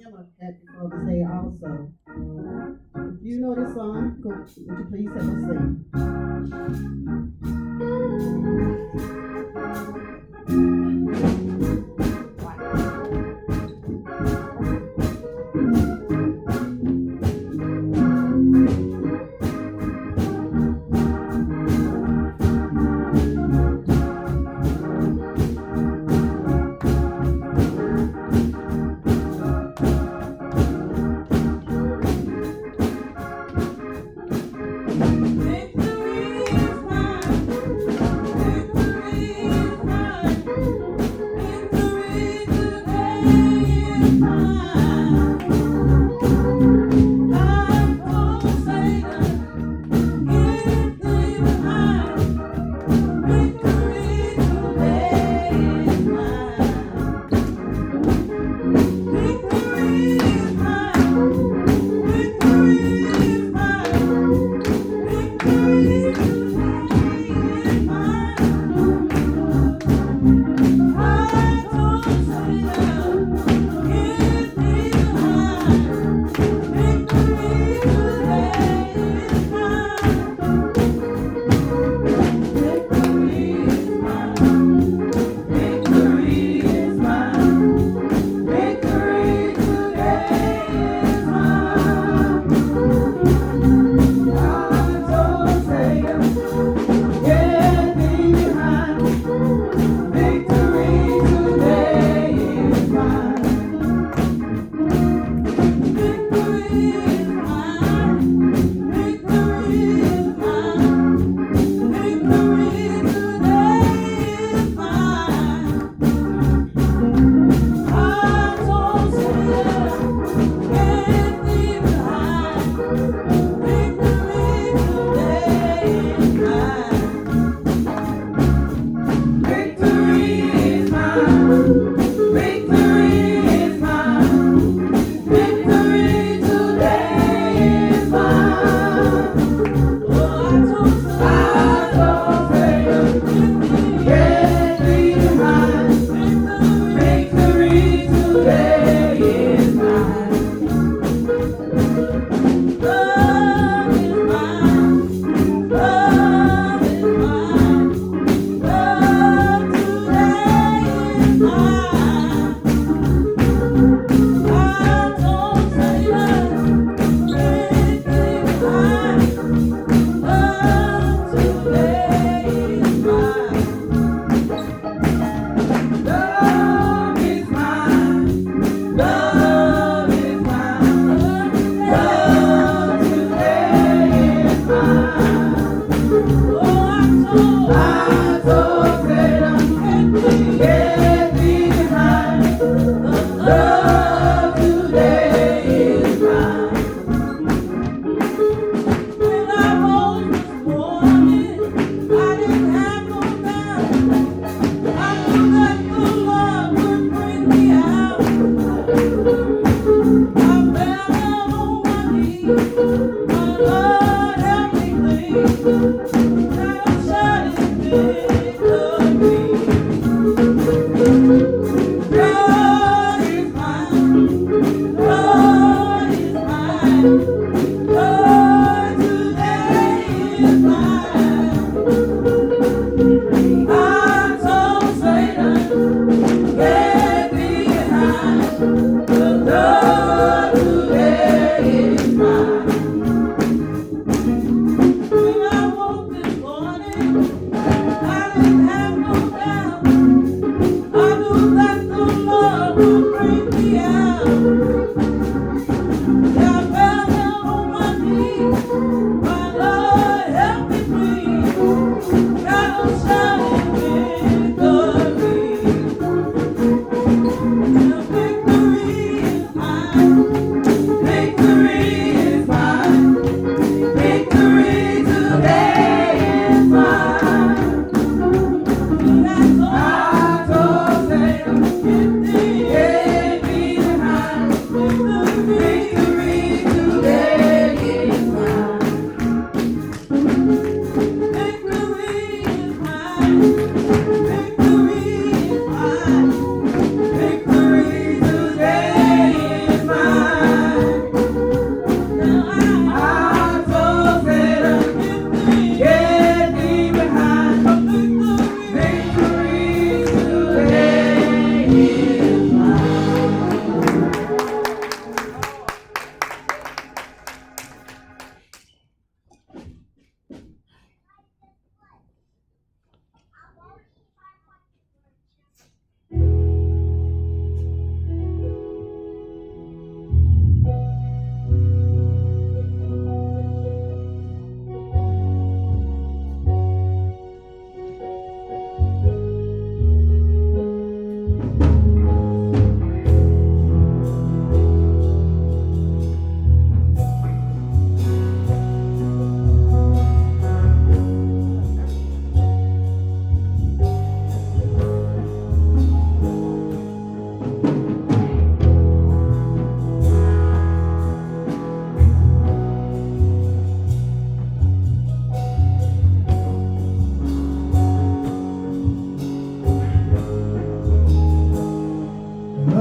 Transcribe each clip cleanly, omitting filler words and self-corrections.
hymn I had before to say also. If you know this song, would you please help us say?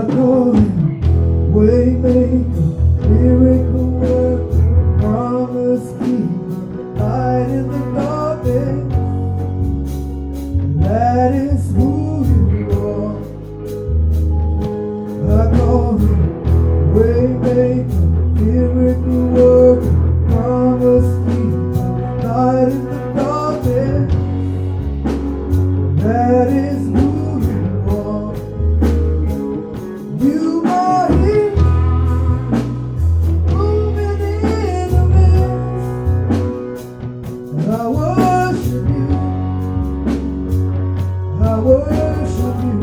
call you Waymaker, miracle worker, promise keeper, light in the darkness. That is who you are. I call you Waymaker, miracle worker, promise keeper, light in the darkness. That is who you are. You are here, moving in the midst. I worship you. I worship you.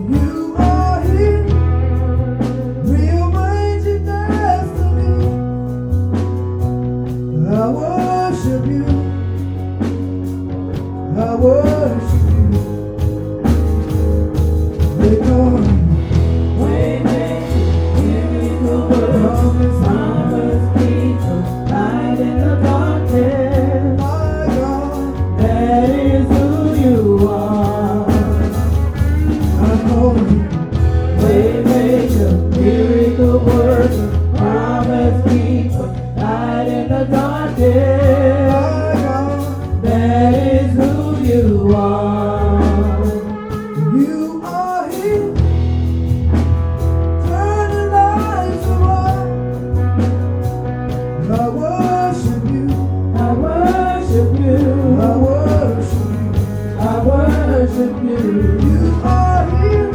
You are here, rearranging destiny. I worship you. I worship you. They call you Waymaker, miracle worker, promise keeper, light in the darkness. my God. That is who you are. I call you Waymaker, miracle worker, promise keeper, light in the darkness. my God. That is who you are. You are here, turning lives around. I worship you. I worship you. I worship you. I worship you. You are here,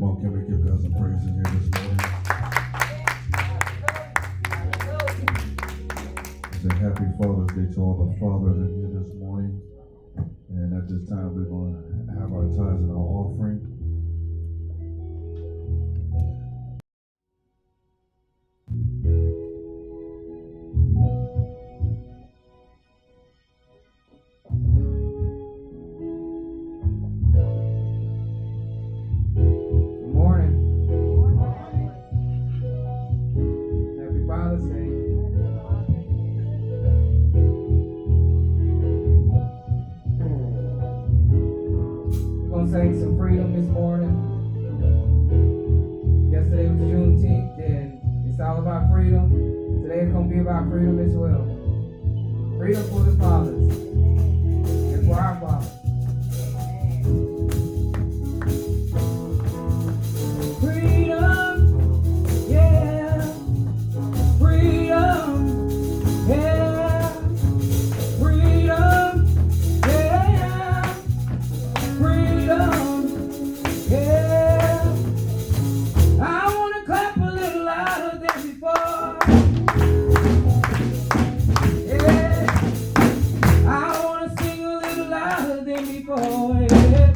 on, can we give God some praise in here this morning? Say happy Father's Day to all the fathers in here this morning. And at this time, we're going to have our tithes and our offering. Good morning. Happy Father's Day. We're going to sing some freedom this morning. Yesterday was Juneteenth, and it's all about freedom. Today it's going to be about freedom as well. Freedom for the fathers and for our fathers. Freedom, yeah. Freedom, yeah. Freedom, yeah. Freedom, yeah. I want to clap a little louder than before. Yeah. I want to sing a little louder than before. Yeah.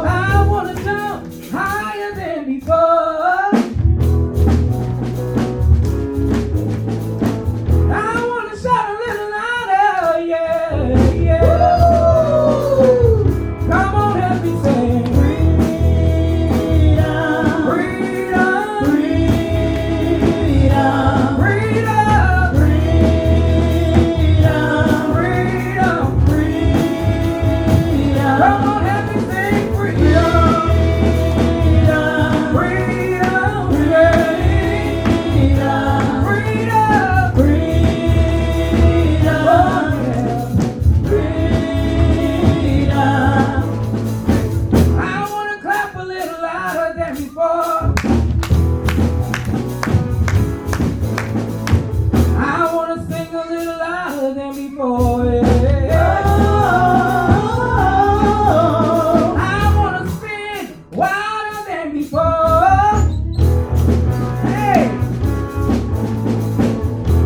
I want to jump higher than before. I want to shout a little louder, yeah, yeah. Come on, help me sing. Freedom, freedom, freedom, freedom, freedom, freedom, freedom. Come on, help me sing. Freedom, freedom, freedom, freedom, freedom, freedom, freedom. I want to clap a little louder than before. I want to sing a little louder than before. Yeah. I want to spin wilder than before. Hey.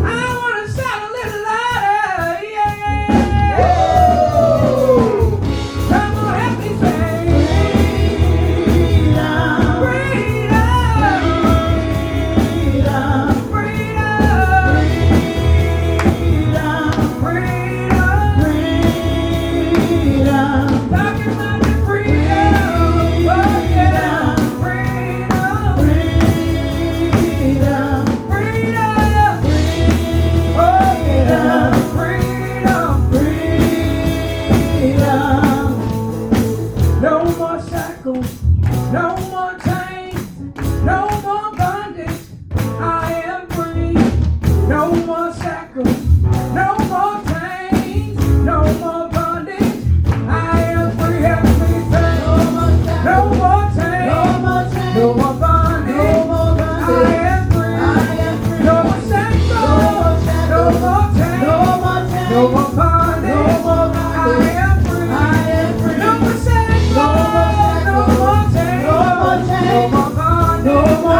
I want to shout a little louder. Yeah. Come on, help me sing. Freedom, freedom, freedom, freedom. Talking about the freedom, oh yeah, freedom, freedom, freedom, oh yeah, freedom, freedom. No more shackles, no more chains, no more bondage. I am free. No more shackles, no more chains, no more bondage. I am free. Help me say, no more chains, no more bondage. I am free. No more shackles, no more chains, no more bondage. I am free. No more shackles, no more chains, no more bondage.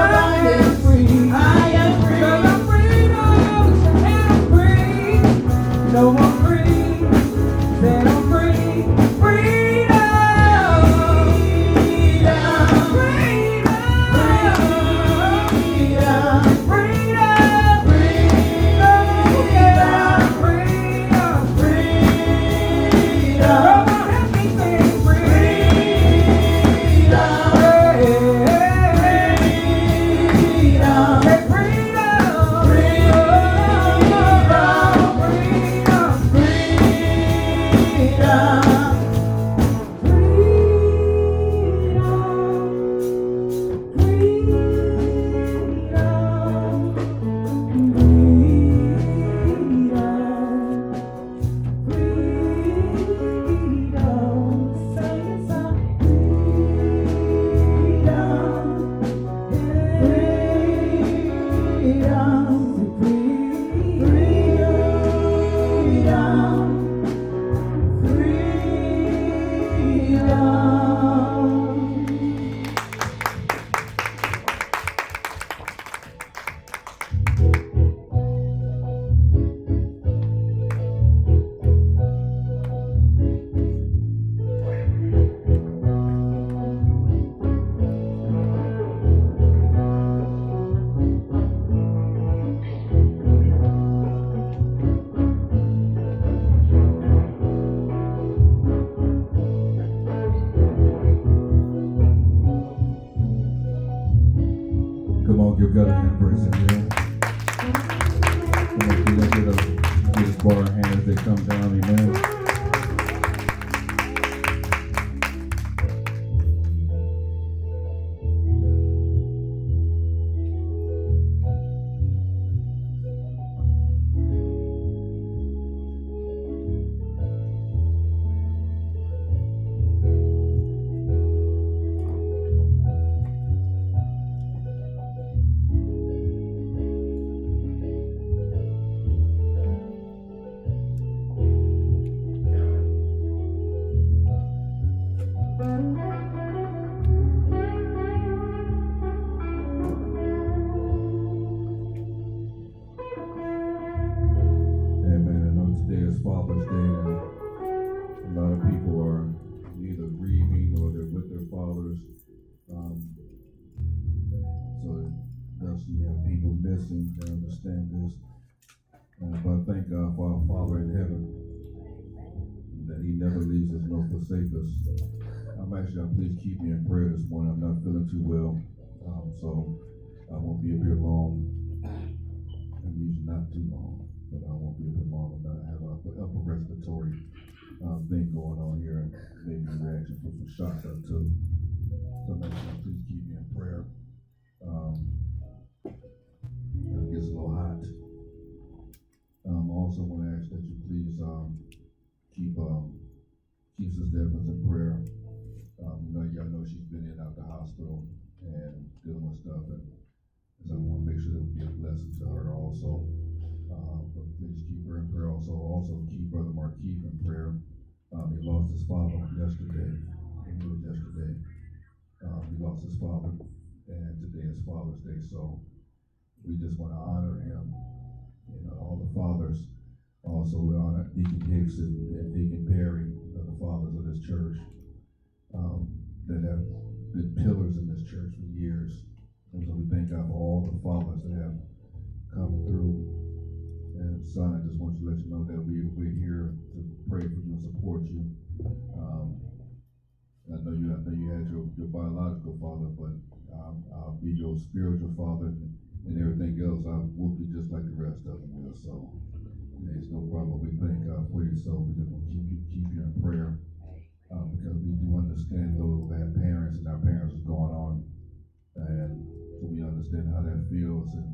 your gut and praise him, yeah. Come on, can I get this bar in hand as they come down, amen. Father's Day, and a lot of people are either grieving or they're with their fathers. So thus you have people missing. I understand this. But I thank God for our Father in heaven, that He never leaves us nor forsakes us. Please keep me in prayer this morning. I'm not feeling too well, so I won't be up here long. I'm usually not too long, but I won't be up here long. I have an upper respiratory thing going on here, and maybe a reaction from some shots I took. So please keep me in prayer. It gets a little hot. Also want to ask that you please keep Sister Evans in prayer. Y'all know she's been in and out the hospital and dealing with stuff, and so I want to make sure that we be a blessing to her also. But please keep her in prayer. Also keep Brother Markeith in prayer. He lost his father yesterday. He lost his father, and today is Father's Day, so we just want to honor him. All the fathers. Also, we honor Deacon Hicks and Deacon Perry, the fathers of this church, that have been pillars in this church for years. And so we thank God for all the fathers that have come through. And son, I just want to let you know that we're here to pray for you and support you. I know you had your biological father, but I'll be your spiritual father, and everything else I will be just like the rest of them will. So there's no problem. We thank God for you. So we just want to keep you in prayer, because we do understand those who have parents and our parents is going on, and so we understand how that feels, and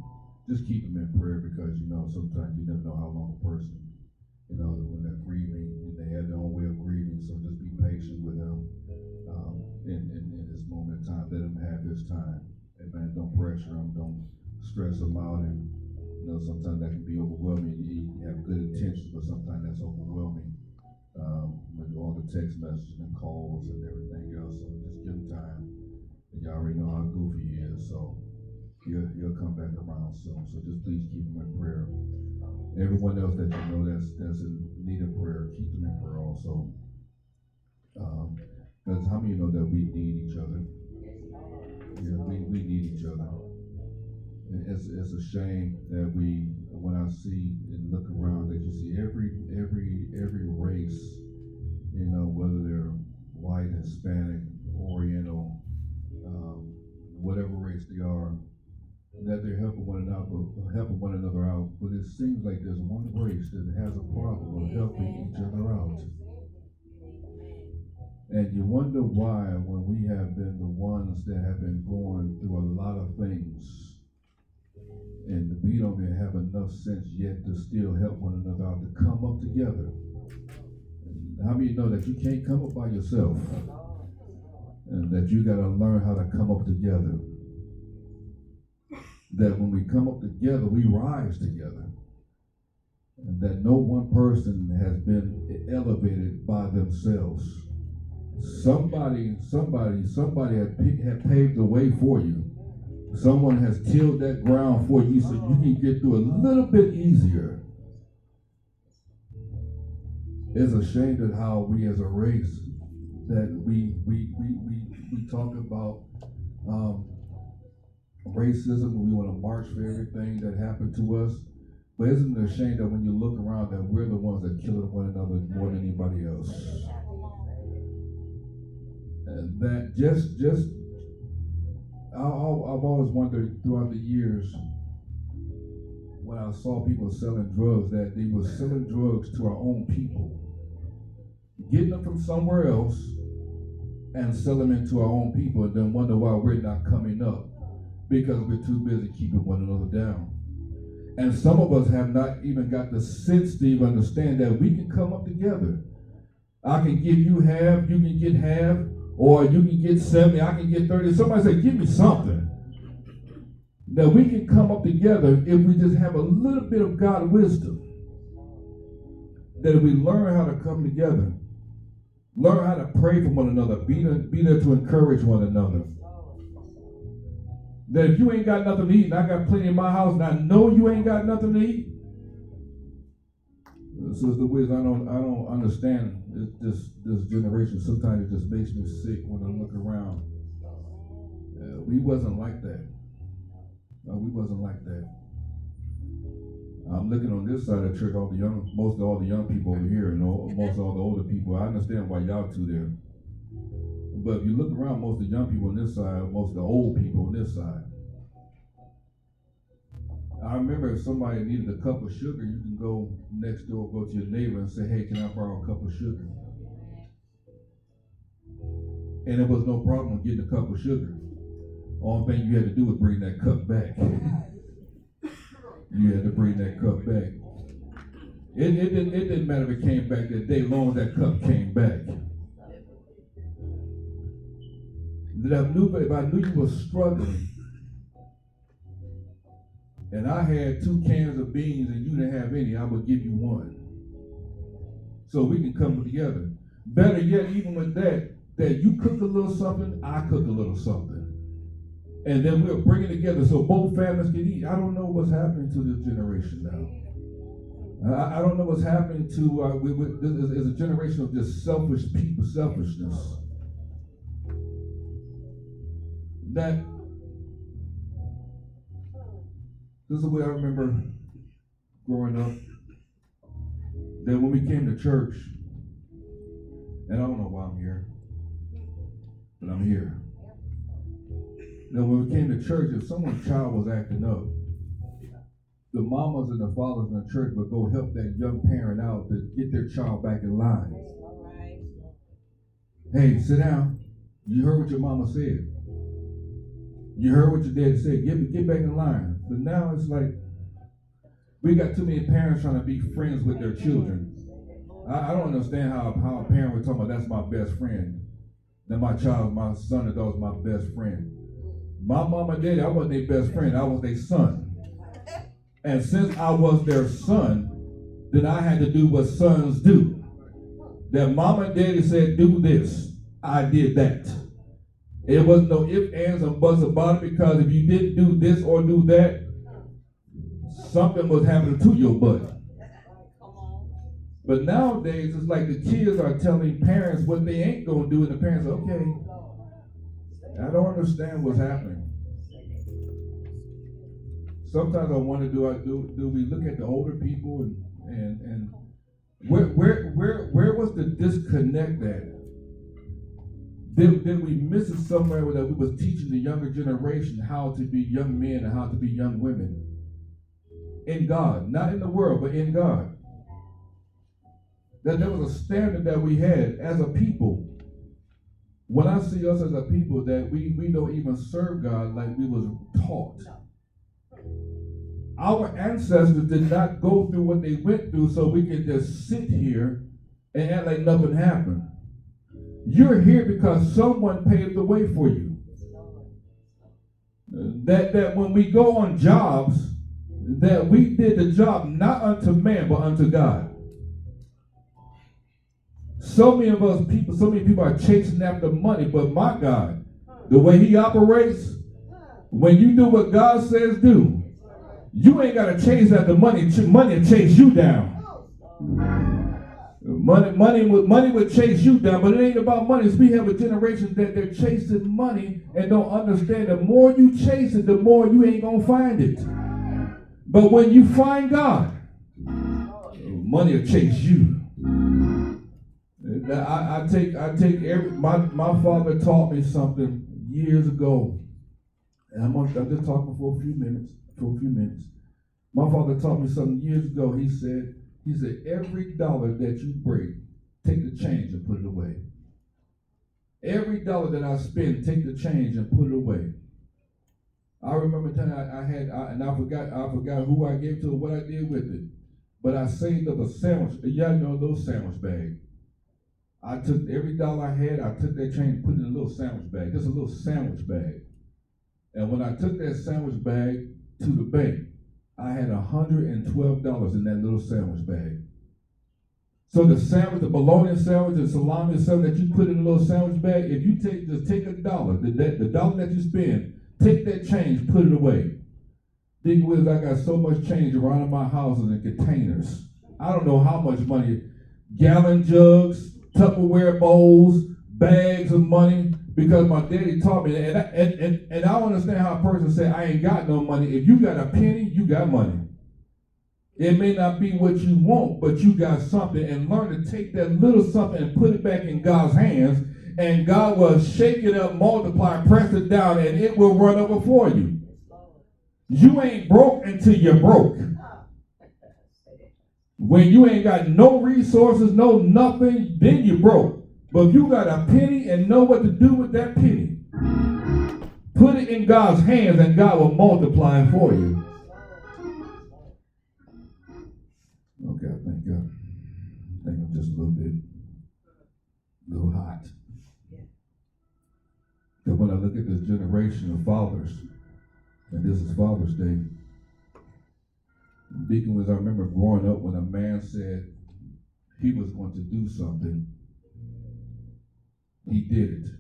just keep them in prayer, because sometimes you never know how long a person, when they're grieving, and they have their own way of grieving. So just be patient with them in this moment in time. Let him have his time. Amen. Don't pressure him. Don't stress him out. And sometimes that can be overwhelming. You have good intentions, but sometimes that's overwhelming. With all the text messages and calls and everything else. So just give him time. And you already know how goofy he is. So he'll come back around soon. So just please keep him in prayer. Everyone else that you know that's in need of prayer, keep them in prayer also. Because how many know that we need each other? Yeah, we need each other. It's a shame that when I see and look around, that you see every race, whether they're white, Hispanic, Oriental, whatever race they are, that they're helping one another out. But it seems like there's one race that has a problem of helping each other out. And you wonder why, when we have been the ones that have been going through a lot of things, and we don't even have enough sense yet to still help one another out, to come up together. And how many know that you can't come up by yourself, and that you got to learn how to come up together? That when we come up together, we rise together. And that no one person has been elevated by themselves. Somebody had paved the way for you. Someone has tilled that ground for you, so you can get through a little bit easier. It's a shame that how we as a race, that we talk about racism, we want to march for everything that happened to us. But isn't it a shame that when you look around, that we're the ones that kill one another more than anybody else? And that just I've always wondered throughout the years when I saw people selling drugs that they were selling drugs to our own people, getting them from somewhere else and selling them into our own people, and then wonder why we're not coming up because we're too busy keeping one another down. And some of us have not even got the sense to even understand that we can come up together. I can give you half, you can get half, or you can get 70, I can get 30. Somebody say, give me something. That we can come up together if we just have a little bit of God wisdom. That if we learn how to come together, learn how to pray for one another, be there to encourage one another. That if you ain't got nothing to eat, and I got plenty in my house, and I know you ain't got nothing to eat, Sister Wiz, I don't understand this generation. Sometimes it just makes me sick when I look around. We wasn't like that. We wasn't like that. I'm looking on this side of the church, most of all the young people over here, and most of all the older people. I understand why y'all two there. But if you look around, most of the young people on this side, most of the old people on this side. I remember if somebody needed a cup of sugar, you can go next door, go to your neighbor and say, hey, can I borrow a cup of sugar? And there was no problem getting a cup of sugar. Only thing you had to do was bring that cup back. You had to bring that cup back. It didn't matter if it came back that day, as long as that cup came back. If I knew you were struggling, and I had 2 cans of beans and you didn't have any, I would give you 1. So we can come together. Better yet, even with that you cook a little something, I cook a little something. And then we'll bring it together so both families can eat. I don't know what's happening to this generation now. I don't know what's happening to, this is a generation of just selfish people, selfishness. This is the way I remember growing up, that when we came to church, and I don't know why I'm here, but I'm here. Now, when we came to church, if someone's child was acting up, the mamas and the fathers in the church would go help that young parent out to get their child back in line. Hey, sit down. You heard what your mama said. You heard what your daddy said. Get back in line. But now it's like we got too many parents trying to be friends with their children. I don't understand how a parent would talk about that's my best friend. Then my son or daughter's my best friend. My mom and daddy, I wasn't their best friend. I was their son. And since I was their son, then I had to do what sons do. That mom and daddy said, do this. I did that. It wasn't no ifs, ands, and buts about it, because if you didn't do this or do that, something was happening to your butt. But nowadays, it's like the kids are telling parents what they ain't going to do, and the parents are, okay, I don't understand what's happening. Sometimes I wonder, do we look at the older people and where was the disconnect at? Did we miss it somewhere that we was teaching the younger generation how to be young men and how to be young women? In God, not in the world, but in God. That there was a standard that we had as a people. When I see us as a people that we don't even serve God like we was taught. Our ancestors did not go through what they went through so we can just sit here and act like nothing happened. You're here because someone paved the way for you. That when we go on jobs, that we did the job not unto man, but unto God. So many people are chasing after money, but my God, the way he operates, when you do what God says do, you ain't got to chase after money. Money will chase you down. Money would chase you down, but it ain't about money. We have a generation that they're chasing money and don't understand. The more you chase it, the more you ain't going to find it. But when you find God, money will chase you. My father taught me something years ago. And I'm just talking for a few minutes. My father taught me something years ago. He said, every dollar that you break, take the change and put it away. Every dollar that I spend, take the change and put it away. I remember the time I forgot who I gave to or what I did with it. But I saved up a sandwich. Y'all know those sandwich bags. I took every dollar I had, I took that change and put it in a little sandwich bag, just a little sandwich bag. And when I took that sandwich bag to the bank, I had $112 in that little sandwich bag. So the sandwich, the bologna sandwich, the salami sandwich that you put in a little sandwich bag, if you just take a dollar, the dollar that you spend, take that change, put it away. Thing is, I got so much change around in my houses in containers. I don't know how much money, gallon jugs, Tupperware bowls, bags of money, because my daddy taught me, and I don't understand how a person say, I ain't got no money. If you got a penny, you got money. It may not be what you want, but you got something, and learn to take that little something and put it back in God's hands, and God will shake it up, multiply, press it down, and it will run over for you. You ain't broke until you're broke. When you ain't got no resources, no nothing, then you broke. But if you got a penny and know what to do with that penny, put it in God's hands and God will multiply it for you. Okay, I think I'm just a little hot. Because when I look at this generation of fathers, and this is Father's Day, Deacon, was I remember growing up when a man said he was going to do something, he did it.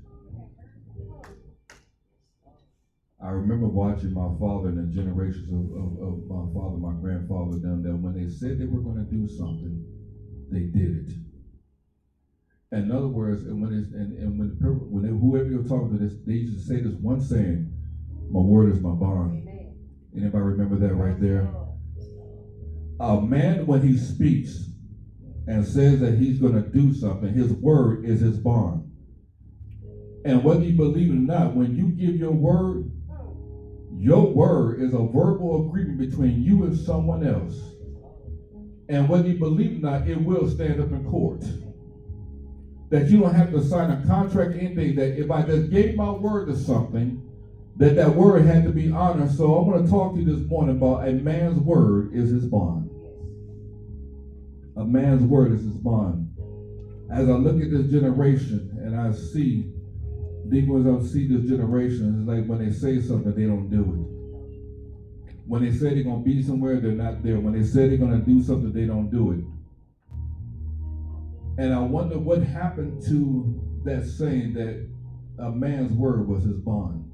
I remember watching my father and the generations of my father, my grandfather, them that when they said they were going to do something, they did it. In other words, whoever you're talking to, they used to say this one saying, "My word is my bond." Anybody remember that right there? A man, when he speaks and says that he's going to do something, his word is his bond. And whether you believe it or not, when you give your word is a verbal agreement between you and someone else. And whether you believe it or not, it will stand up in court. That you don't have to sign a contract or anything, that if I just gave my word to something, that word had to be honored. So I want to talk to you this morning about a man's word is his bond. A man's word is his bond. As I look at this generation and I see this generation, it's like when they say something, they don't do it. When they say they're going to be somewhere, they're not there. When they say they're going to do something, they don't do it. And I wonder what happened to that saying that a man's word was his bond.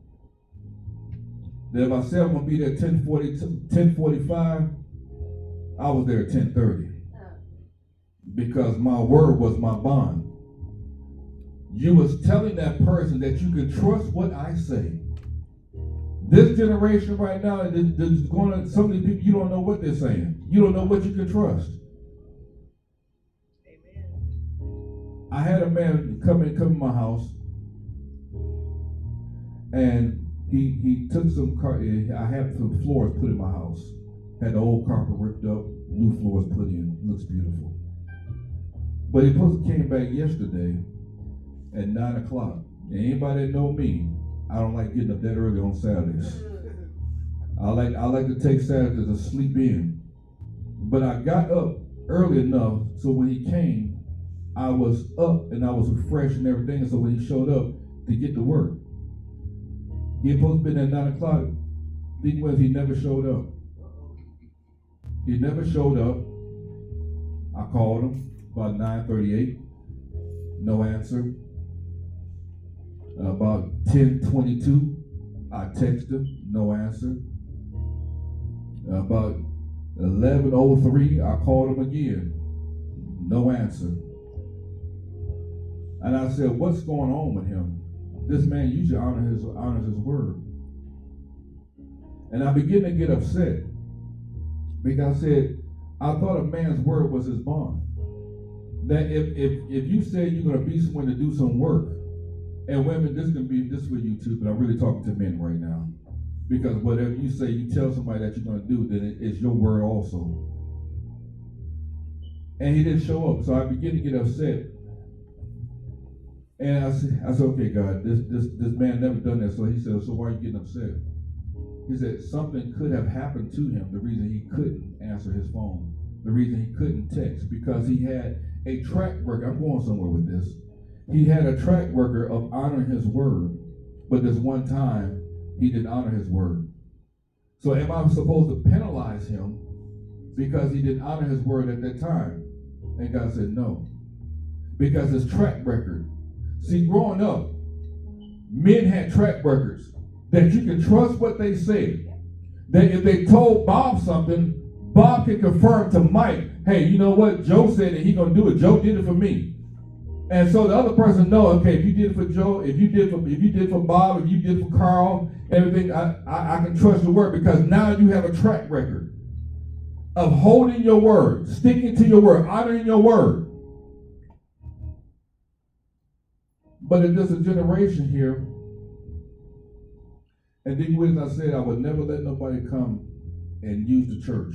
That if I said I'm going to be there at 10:45, I was there at 10:30. Because my word was my bond. You was telling that person that you can trust what I say. This generation right now, there's going to, some of these people, you don't know what they're saying. You don't know what you can trust. Amen. I had a man come in my house, and he took some I had some floors put in my house. Had the old carpet ripped up, new floors put in. Looks beautiful. But he came back yesterday at 9 o'clock. And anybody that know me, I don't like getting up that early on Saturdays. I like to take Saturdays to sleep in. But I got up early enough so when he came, I was up and I was fresh and everything. And so when he showed up to get to work, he had supposed to be at 9 o'clock. The thing was, he never showed up. He never showed up. I called him about 9:38. No answer. About 10:22, I texted him. No answer. About 11:03, I called him again. No answer. And I said, "What's going on with him? This man usually honors his word." And I began to get upset because I said, I thought a man's word was his bond. That if you say you're going to be somewhere to do some work, and women, this for you too, but I'm really talking to men right now. Because whatever you say, you tell somebody that you're going to do, then it's your word also. And he didn't show up, so I began to get upset. And I said, okay, God, this man never done that. So he said, so why are you getting upset? He said something could have happened to him, the reason he couldn't answer his phone, the reason he couldn't text, because he had a track record. I'm going somewhere with this. He had a track record of honoring his word, but this one time he didn't honor his word. So am I supposed to penalize him because he didn't honor his word at that time? And God said no, because his track record. See, growing up, men had track records that you can trust what they say. That if they told Bob something, Bob can confirm to Mike, hey, you know what? Joe said that he's going to do it. Joe did it for me. And so the other person know, okay, if you did it for Joe, if you did for Bob, if you did for Carl, everything, I can trust your word, because now you have a track record of holding your word, sticking to your word, honoring your word. But in this generation here, and then when I said I would never let nobody come and use the church.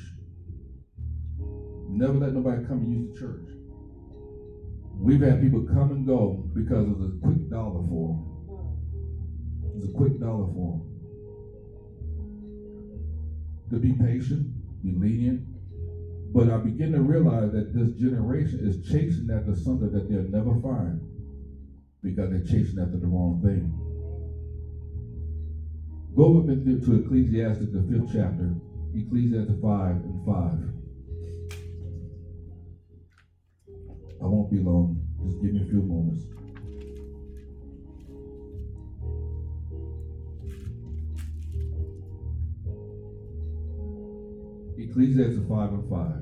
Never let nobody come and use the church. We've had people come and go because of the quick dollar for them. It's a quick dollar for them. To be patient, be lenient. But I begin to realize that this generation is chasing after something that they'll never find, because they're chasing after the wrong thing. Go with me to Ecclesiastes, the 5th chapter, Ecclesiastes 5:5. I won't be long. Just give me a few moments. Ecclesiastes 5:5.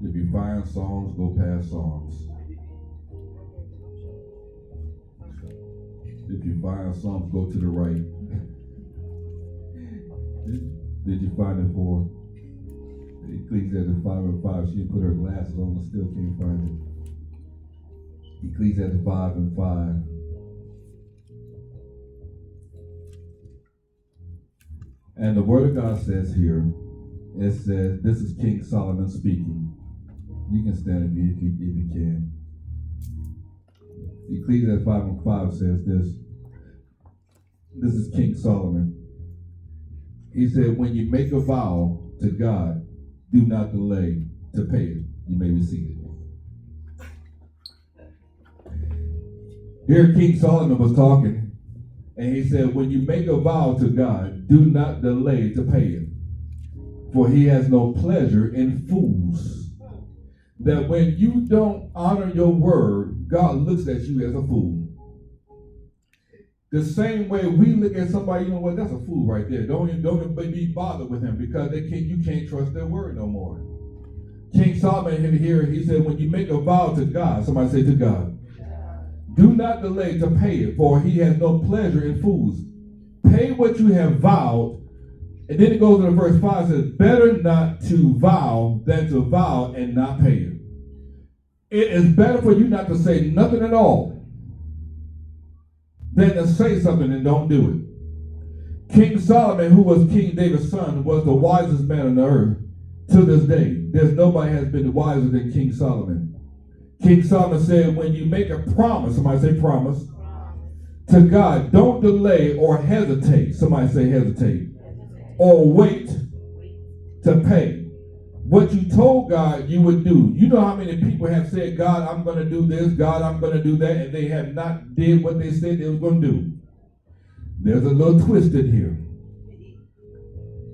If you find Psalms, go past Psalms. If you find Psalms, go to the right. Did you find it for Ecclesiastes 5:5? She put her glasses on and still can't find it. Ecclesiastes 5:5. And the word of God says here, it says, this is King Solomon speaking. You can stand if you can. Ecclesiastes 5:5 says this. This is King Solomon. He said, when you make a vow to God, do not delay to pay it. You may be seated. Here King Solomon was talking, and he said, when you make a vow to God, do not delay to pay it. For he has no pleasure in fools. That when you don't honor your word, God looks at you as a fool. The same way we look at somebody, you know what, that's a fool right there. Don't even be bothered with him, because you can't trust their word no more. King Solomon here, he said, when you make a vow to God, somebody say to God, do not delay to pay it, for he has no pleasure in fools. Pay what you have vowed. And then it goes into verse 5, says, better not to vow than to vow and not pay it. It is better for you not to say nothing at all than to say something and don't do it. King Solomon, who was King David's son, was the wisest man on the earth to this day. There's nobody has been wiser than King Solomon. King Solomon said, when you make a promise, somebody say promise, to God, don't delay or hesitate. Somebody say hesitate. Or wait to pay what you told God you would do. You know how many people have said, God, I'm going to do this, God, I'm going to do that, and they have not did what they said they was going to do. There's a little twist in here.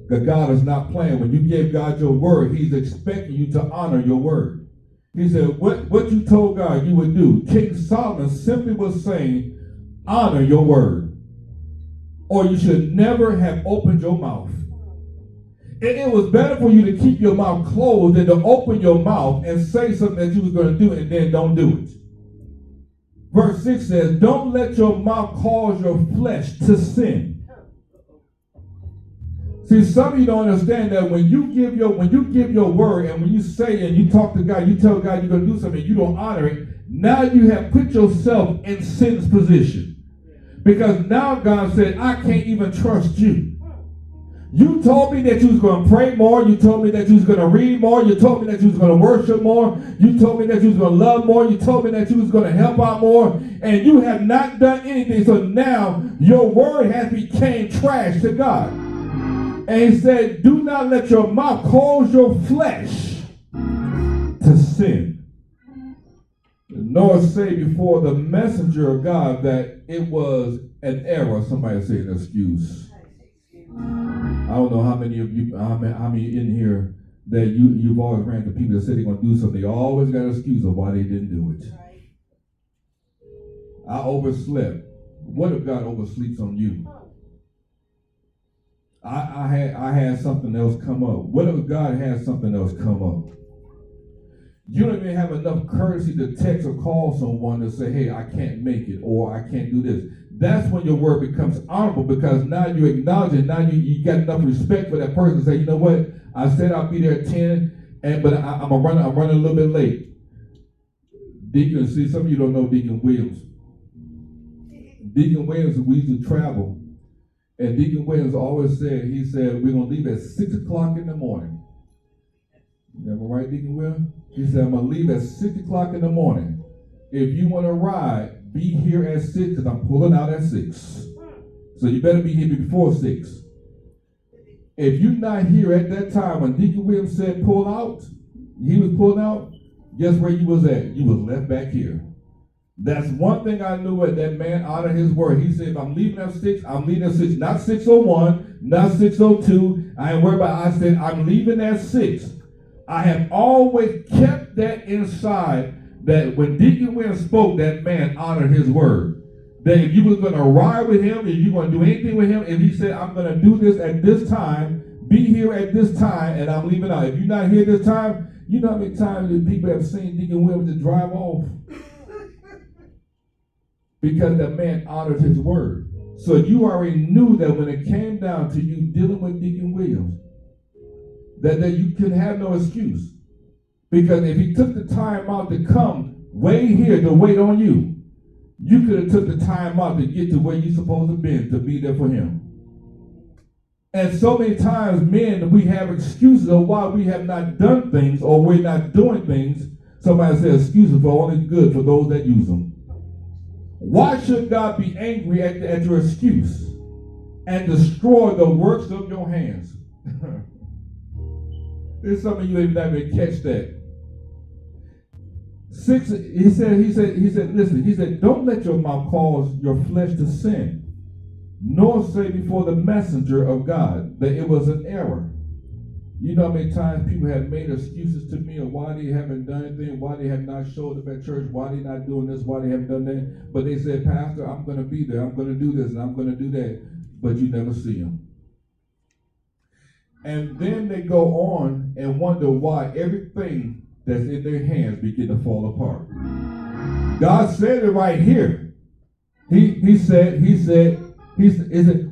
Because God is not playing. When you give God your word, he's expecting you to honor your word. He said, what you told God you would do. King Solomon simply was saying, honor your word, or you should never have opened your mouth. It was better for you to keep your mouth closed than to open your mouth and say something that you was going to do and then don't do it. Verse 6 says, don't let your mouth cause your flesh to sin. See, some of you don't understand that when you give your word and when you say and you talk to God, you tell God you're going to do something, you don't honor it. Now you have put yourself in sin's position. Because now God said, I can't even trust you. You told me that you was going to pray more. You told me that you was going to read more. You told me that you was going to worship more. You told me that you was going to love more. You told me that you was going to help out more. And you have not done anything. So now your word has become trash to God. And he said, do not let your mouth cause your flesh to sin. Nor say before the messenger of God that it was an error. Somebody say an excuse. I don't know how many of you, how many in here that you've always ran to people that said they're going to do something. They always got an excuse of why they didn't do it. I overslept. What if God oversleeps on you? I had something else come up. What if God had something else come up? You don't even have enough courtesy to text or call someone to say, hey, I can't make it, or I can't do this. That's when your word becomes honorable, because now you acknowledge it. Now you got enough respect for that person to say, you know what? I said I'll be there at 10, but I'm running a little bit late. Deacon, see, some of you don't know Deacon Williams. Deacon Williams, we used to travel, and Deacon Williams always said, he said, we're going to leave at 6 o'clock in the morning. Am I right, Deacon Williams? He said, I'm going to leave at 6 o'clock in the morning. If you want to ride, be here at 6, because I'm pulling out at 6. So you better be here before 6. If you're not here at that time when Deacon Williams said pull out, he was pulling out, guess where you was at? You was left back here. That's one thing I knew, that that man honored his word. He said, if I'm leaving at 6, I'm leaving at 6. Not 6:01, not 6:02. I ain't worried about it. I said, I'm leaving at 6. I have always kept that inside, that when Deacon Williams spoke, that man honored his word. That if you was going to ride with him, if you going to do anything with him, if he said, I'm going to do this at this time, be here at this time, and I'm leaving out. If you're not here this time, you know how many times that people have seen Deacon Williams to drive off? Because that man honored his word. So you already knew that when it came down to you dealing with Deacon Williams, that you could have no excuse. Because if he took the time out to come way here to wait on you, you could have took the time out to get to where you're supposed to be there for him. And so many times, men, we have excuses of why we have not done things, or we're not doing things. Somebody says excuses for only good for those that use them. Why should God be angry at your excuse and destroy the works of your hands? There's some of you ain't never catch that. 6, he said, listen, he said, don't let your mouth cause your flesh to sin, nor say before the messenger of God that it was an error. You know how many times people have made excuses to me of why they haven't done anything, why they have not showed up at church, why they're not doing this, why they haven't done that. But they said, Pastor, I'm going to be there, I'm going to do this, and I'm going to do that. But you never see them. And then they go on and wonder why everything that's in their hands begin to fall apart. God said it right here. He said,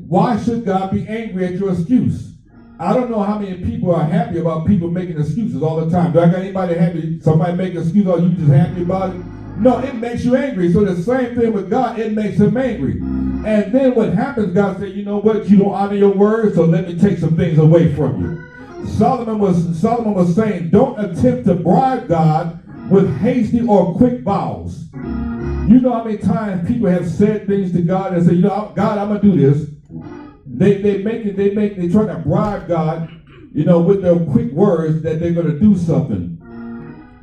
why should God be angry at your excuse? I don't know how many people are happy about people making excuses all the time. Do I got anybody happy? Somebody make an excuse, or you just happy about it? No, it makes you angry. So the same thing with God, it makes him angry. And then what happens, God said, you know what? You don't honor your word, so let me take some things away from you. Solomon was saying, don't attempt to bribe God with hasty or quick vows. You know how many times people have said things to God and say, you know, God, I'm going to do this. They try to bribe God, you know, with their quick words that they're going to do something.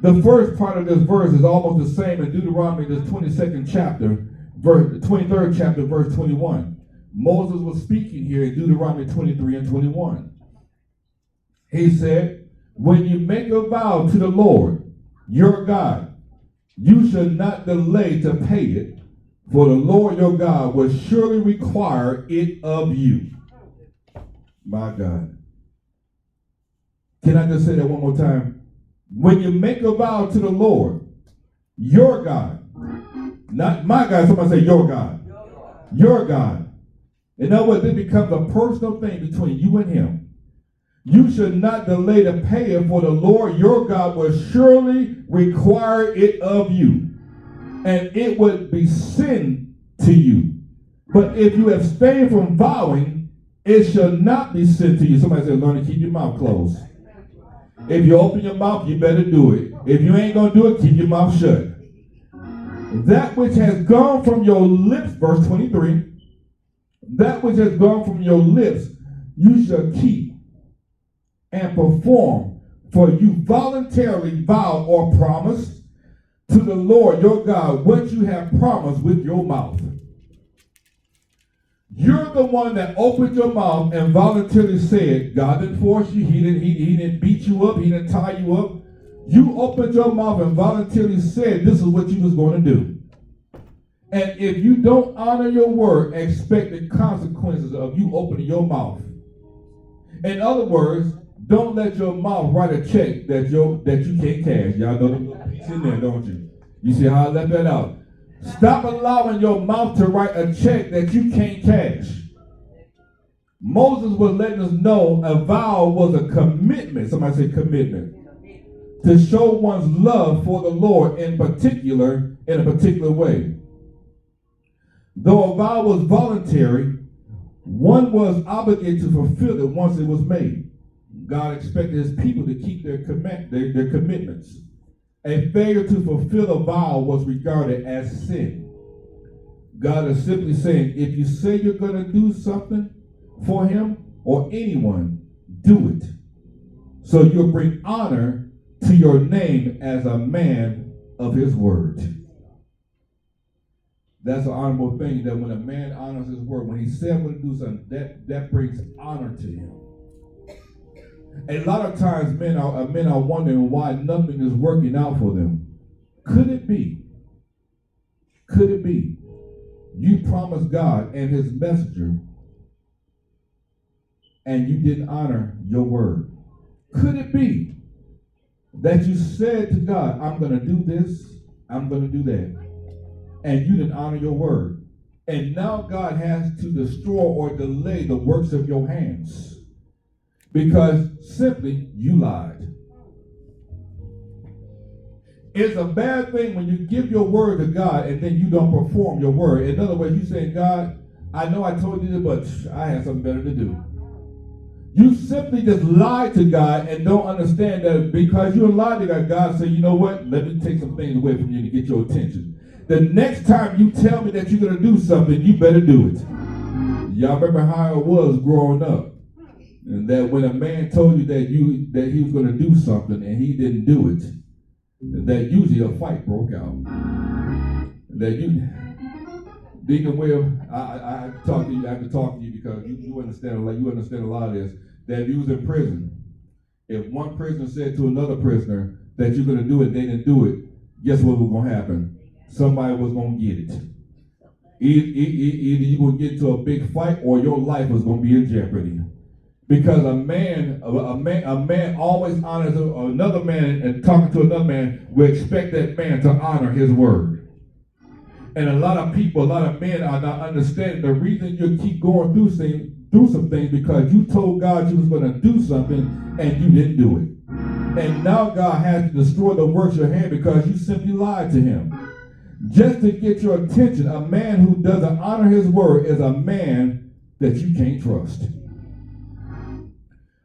The first part of this verse is almost the same in Deuteronomy, this 22nd chapter, 23rd chapter, verse 21. Moses was speaking here in Deuteronomy 23 and 21. He said, when you make a vow to the Lord, your God, you should not delay to pay it, for the Lord your God will surely require it of you. My God. Can I just say that one more time? When you make a vow to the Lord, your God, not my God, somebody say your God. Your God. In other words, it becomes a personal thing between you and him. You should not delay to pay it, for the Lord your God will surely require it of you. and it would be sin to you. But if you abstain from vowing, it shall not be sin to you. Somebody said, learn to keep your mouth closed. If you open your mouth, you better do it. If you ain't going to do it, keep your mouth shut. That which has gone from your lips, verse 23, that which has gone from your lips, you shall keep and perform, for you voluntarily vow or promise to the Lord your God what you have promised with your mouth. You're the one that opened your mouth and voluntarily said, God didn't force you, he didn't beat you up, he didn't tie you up. You opened your mouth and voluntarily said this is what you was going to do. And if you don't honor your word, expect the consequences of you opening your mouth. In other words, don't let your mouth write a check that you can't cash. Y'all know the little piece in there, don't you? You see how I left that out? Stop allowing your mouth to write a check that you can't cash. Moses was letting us know a vow was a commitment. Somebody say commitment. To show one's love for the Lord in a particular way. Though a vow was voluntary, one was obligated to fulfill it once it was made. God expected his people to keep their commitments. A failure to fulfill a vow was regarded as sin. God is simply saying, if you say you're going to do something for him or anyone, do it. So you'll bring honor to your name as a man of his word. That's an honorable thing, that when a man honors his word, when he said I'm going to do something, that brings honor to him. A lot of times men are wondering why nothing is working out for them. Could it be you promised God and his messenger and you didn't honor your word? Could it be that you said to God, I'm going to do this, I'm going to do that, and you didn't honor your word? And now God has to destroy or delay the works of your hands because simply you lied. It's a bad thing when you give your word to God and then you don't perform your word. In other words, you saying, God, I know I told you this, but I had something better to do. You simply just lied to God and don't understand that because you lied to God, God said, you know what? Let me take some things away from you to get your attention. The next time you tell me that you're going to do something, you better do it. Y'all remember how it was growing up? And that when a man told you that he was going to do something and he didn't do it, that usually a fight broke out. That you, Deacon Will, I have to talk to you. I have to talk to you because you understand a lot of this. That if you was in prison, if one prisoner said to another prisoner that you're going to do it, they didn't do it, guess what was going to happen? Somebody was going to get it. Either you will get into a big fight or your life was going to be in jeopardy. Because a man always honors another man, and talking to another man will expect that man to honor his word. And a lot of men are not understanding the reason you keep going through some things because you told God you was going to do something and you didn't do it. And now God has to destroy the works of your hand because you simply lied to him. Just to get your attention, a man who doesn't honor his word is a man that you can't trust.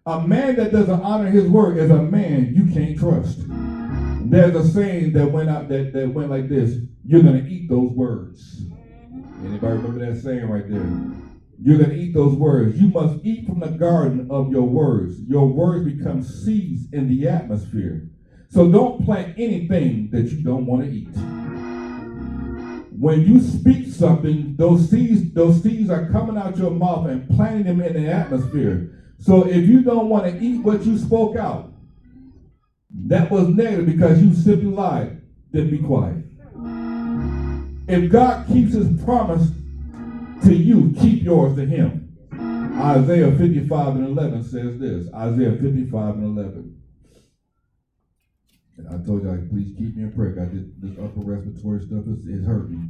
A man that doesn't honor his word is a man you can't trust. There's a saying that went out that went like this: you're going to eat those words. Anybody remember that saying right there? You're going to eat those words. You must eat from the garden of your words. Your words become seeds in the atmosphere. So don't plant anything that you don't want to eat. When you speak something, those seeds are coming out your mouth and planting them in the atmosphere. So if you don't want to eat what you spoke out, that was negative because you simply lied, then be quiet. If God keeps his promise to you, keep yours to him. Isaiah 55:11 says this. Isaiah 55:11. And I told you, please keep me in prayer. I did this upper respiratory stuff is hurting me.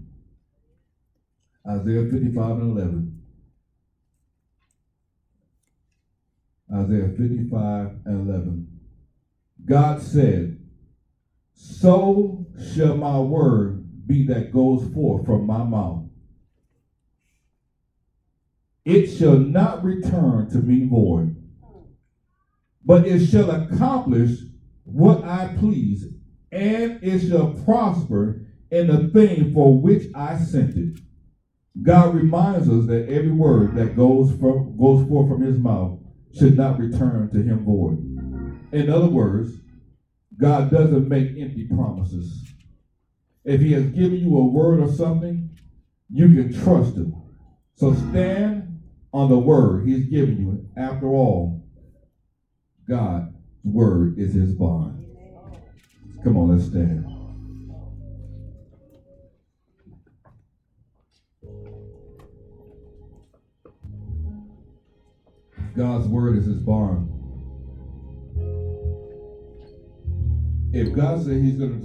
Isaiah 55:11. Isaiah 55:11. God said, so shall my word be that goes forth from my mouth. It shall not return to me void, but it shall accomplish what I please, and it shall prosper in the thing for which I sent it. God reminds us that every word that goes forth from his mouth should not return to him void. In other words, God doesn't make empty promises. If he has given you a word or something, you can trust him. So stand on the word he's given you. After all, God's word is his bond. Come on, let's stand. God's word is his bond. If God said he's going to